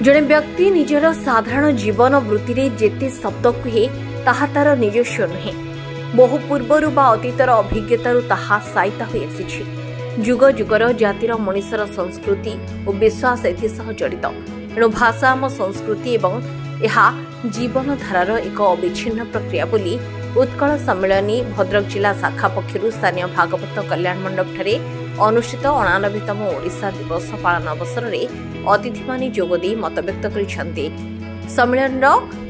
जड़े व्यक्ति निजर साधारण जीवन वृत्ति जेते शब्द कहे ताहा तार निजस्व नुहे बहु पूर्वर अतीतर अभिज्ञतार ताहा साइता हो आसी जुग जुगर जातिर मनिषर संस्कृति और विश्वास एसह जड़ित एणु भाषा आम संस्कृति एवं यह जीवन धारार एक अविच्छिन्न प्रक्रिया बोली उत्कल सम्मेलनी भद्रक जिला शाखा पक्षर स्थानीय भागवत कल्याण मंडप ठारे अनुष्ठित 89तम ओडिशा दिवस पालन अवसर में अतिथि माने जोगदी मतव्यक्त करिसेंति। सम्मेलन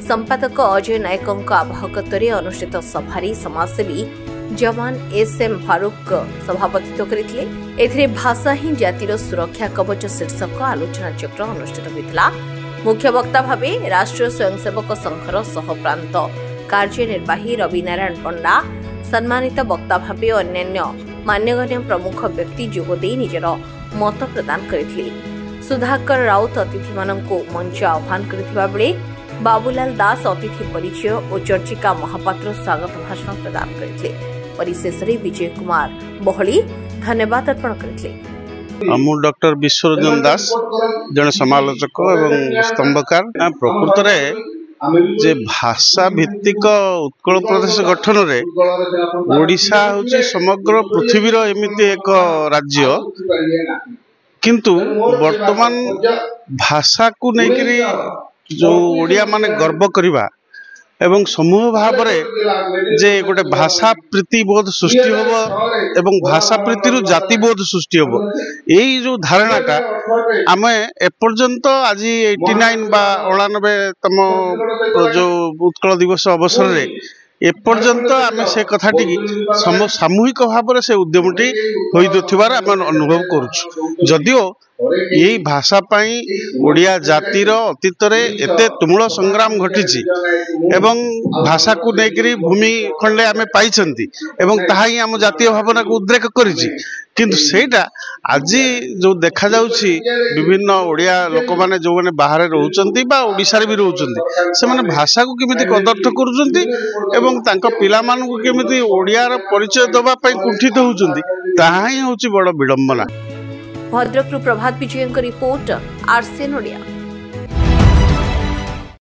संपादक अजय नायक आवाहकत्व अनुष्ठित सभारी समाजसेवी जवान एसएम फारूक सभापतित्व करथिले। भाषा ही जातिर सुरक्षा कवच शीर्षक आलोचना चक्र अनुष्ठित होइतिला। मुख्य वक्ता भावे राष्ट्रीय स्वयंसेवक संघर सहप्रांत कार्यनिर्वाही रवि नारायण पंडा, सम्मानित वक्ता भावे अन्यान्य मान्यगण्य प्रमुख व्यक्ति जोगदे निजर मत प्रदान करथिले। सुधाकर राउत अतिथि माननकु मंच आह्वान करथिबा बेले बाबूलाल दास अतिथि परिचय और चर्चिका महापात्र स्वागत भाषण प्रदान करथिले। परिशेष विजय कुमार बहली धन्यवाद अर्पण करथिले। मु डॉक्टर विश्वरंजन दास जन समालोचक एवं स्तंभकार प्रकृत रे जे भाषा भित्तिक उत्कल प्रदेश गठन रे ओडिशा होची समग्र पृथ्वीर एमिति एक राज्य किंतु वर्तमान भाषा को लेकरी जो ओडिया माने गर्व करिबा एवं समूह भाव जे गोटे भाषा प्रीति बोध सृष्टि होब एवं भाषा प्रीति रु जाति बोध सृष्टि होब यही जो धारणाटा आमे एपर्यंत आज 89 बा 89तम जो उत्कल दिवस अवसर रे एपर्यंत आमे से कथाटी सामूहिक भाव से उद्यमटी होइदुथिबार आमे अनुभव करूछु। जदियो यही भाषा पाई ओडिया जातिर अतीतर एते तुमुल संग्राम घटी एवं भाषा को लेकरी भूमि खंडे आमे पाइछंती एवं ताहा ही आम जातीय भावना को उद्रेक करिछि किंतु सेटा आज जो देखा जाउछि विभिन्न ओडिया लोक माने जो माने बाहर रहउचंती बा ओडिसा रे भी रहउचंती से माने भाषा को केमिति कदर्थ करूचंती एवं तांका पिला मानु को केमिति ओडिया र परिचय दबा पई कुंठित होउचंती ताहा ही होछि बड़ विडंबना। भद्रक प्रभात विजयଙ୍କ रिपोर्ट आरसीएन ओडिया।